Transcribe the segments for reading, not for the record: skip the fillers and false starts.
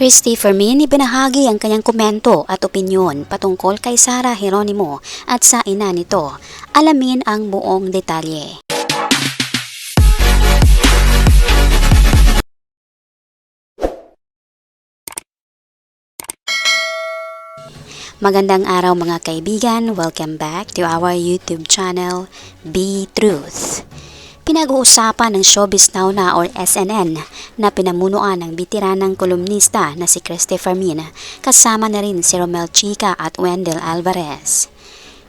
Christy Fermin ibinahagi ang kanyang komento at opinyon patungkol kay Sarah Geronimo at sa ina nito. Alamin ang buong detalye. Magandang araw mga kaibigan, welcome back to our YouTube channel, Be Truth. Pinag-uusapan ng Showbiz Now na or SNN na pinamunuan ng bitiranang kolumnista na si Christy Fermin, kasama na rin si Romel Chica at Wendell Alvarez.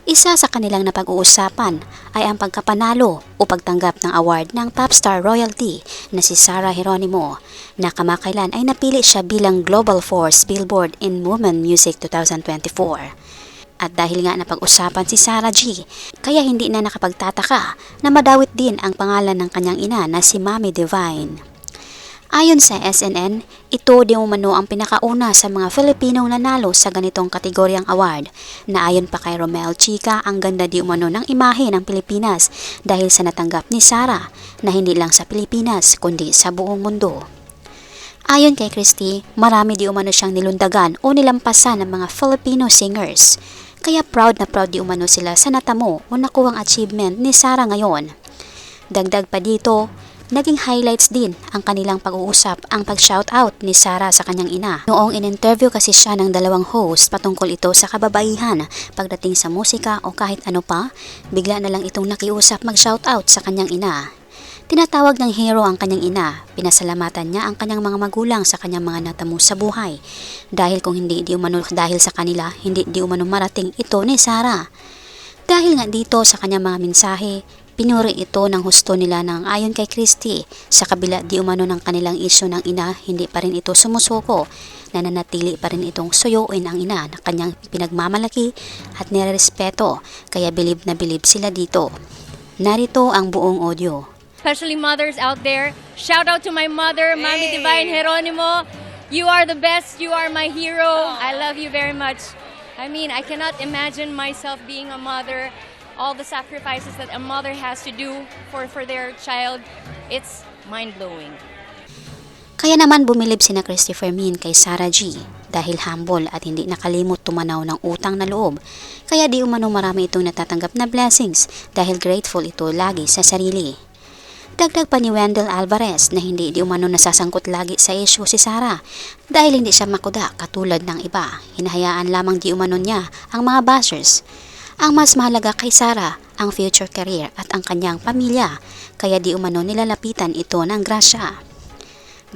Isa sa kanilang napag-uusapan ay ang pagkapanalo o pagtanggap ng award ng Popstar Royalty na si Sarah Geronimo na kamakailan ay napili siya bilang Global Force Billboard in Women Music 2024. At dahil nga napag-usapan si Sarah G, kaya hindi na nakapagtataka na madawit din ang pangalan ng kanyang ina na si Mami Divine. Ayon sa SNN, ito di umano ang pinakauna sa mga Filipinong nanalo sa ganitong kategoryang award na ayon pa kay Romel Chica ang ganda di umano ng imahe ng Pilipinas dahil sa natanggap ni Sarah na hindi lang sa Pilipinas kundi sa buong mundo. Ayon kay Christy, marami di umano siyang nilundagan o nilampasan ng mga Filipino singers. Kaya proud na proud di umano sila sa natamo o nakuhang achievement ni Sarah ngayon. Dagdag pa dito, naging highlights din ang kanilang pag-uusap ang pag-shoutout ni Sarah sa kanyang ina. Noong in-interview kasi siya ng dalawang host patungkol ito sa kababaihan pagdating sa musika o kahit ano pa, bigla na lang itong nakiusap mag-shoutout sa kanyang ina. Tinatawag ng hero ang kanyang ina, pinasalamatan niya ang kanyang mga magulang sa kanyang mga natamo sa buhay. Dahil kung hindi di umano dahil sa kanila, hindi di umano marating ito ni Sarah. Dahil nga dito sa kanyang mga mensahe, pinuri ito ng husto nila ng ayon kay Christy. Sa kabila di umano ng kanilang isyu ng ina, hindi pa rin ito sumusuko. Nananatili pa rin itong suyuin ang ina na kanyang pinagmamalaki at nirerespeto, kaya bilib na bilib sila dito. Narito ang buong audio. Especially mothers out there. Shout out to my mother, Mami Divine Geronimo. You are the best. You are my hero. I love you very much. I mean, I cannot imagine myself being a mother. All the sacrifices that a mother has to do for their child. It's mind-blowing. Kaya naman bumilib sina Christy Fermin kay Sarah G dahil humble at hindi nakalimot tumanaw ng utang na loob. Kaya di umano marami itong natatanggap na blessings dahil grateful ito lagi sa sarili. Dagdag pa ni Wendell Alvarez na hindi di umano nasasangkot lagi sa issue si Sarah dahil hindi siya makuda katulad ng iba. Hinahayaan lamang di umano niya ang mga bashers. Ang mas mahalaga kay Sarah ang future career at ang kanyang pamilya, kaya di umano nilalapitan ito ng grasya.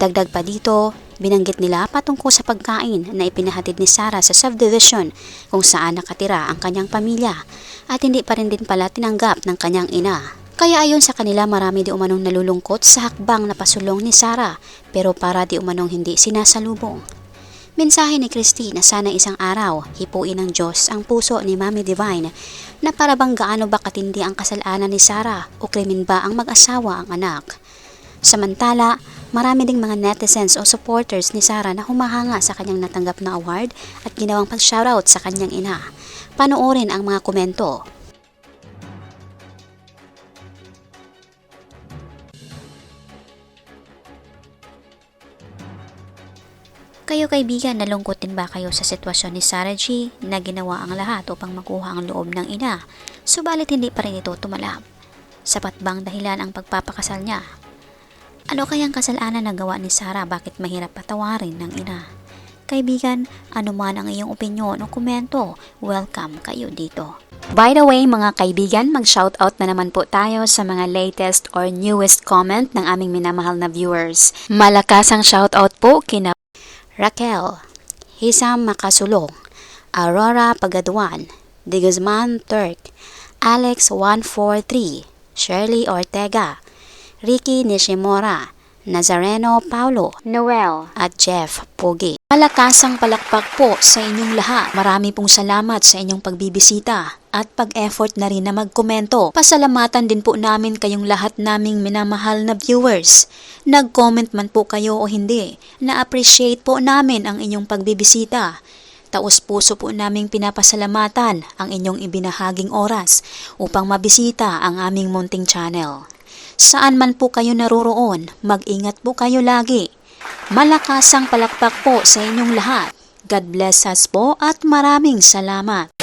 Dagdag pa dito, binanggit nila patungkol sa pagkain na ipinahatid ni Sarah sa subdivision kung saan nakatira ang kanyang pamilya at hindi pa rin din pala tinanggap ng kanyang ina. Kaya ayon sa kanila marami di umanong nalulungkot sa hakbang na pasulong ni Sarah pero para di umanong hindi sinasalubong. Mensahe ni Christy na sana isang araw hipuin ng Diyos ang puso ni Mami Divine na para bang gaano ba katindi ang kasalanan ni Sarah o krimen ba ang mag-asawa ang anak. Samantala, marami ding mga netizens o supporters ni Sarah na humahanga sa kanyang natanggap na award at ginawang pag-shoutout sa kanyang ina. Panoorin ang mga komento. Kayo kaibigan, nalungkot din ba kayo sa sitwasyon ni Sarah G na ginawa ang lahat upang makuha ang loob ng ina, subalit hindi pa rin ito tumalab? Sapat bang dahilan ang pagpapakasal niya? Ano kayang kasalanan na gawa ni Sarah bakit mahirap patawarin ng ina? Kaibigan, ano man ang iyong opinyon o komento, welcome kayo dito. By the way mga kaibigan, mag-shoutout na naman po tayo sa mga latest or newest comment ng aming minamahal na viewers. Malakas ang shoutout po kina Raquel, Hisam Makasulong, Aurora Pagaduan, De Guzman Turk, Alex 143, Shirley Ortega, Ricky Nishimura, Nazareno Paulo, Noel, at Jeff Pugi. Malakasang palakpak po sa inyong lahat. Marami pong salamat sa inyong pagbibisita at pag-effort na rin na magkomento. Pasalamatan din po namin kayong lahat naming minamahal na viewers. Nag-comment man po kayo o hindi, na-appreciate po namin ang inyong pagbibisita. Taos-puso po naming pinapasalamatan ang inyong ibinahaging oras upang mabisita ang aming munting channel. Saan man po kayo naroroon, mag-ingat po kayo lagi. Malakasang palakpak po sa inyong lahat. God bless us po at maraming salamat.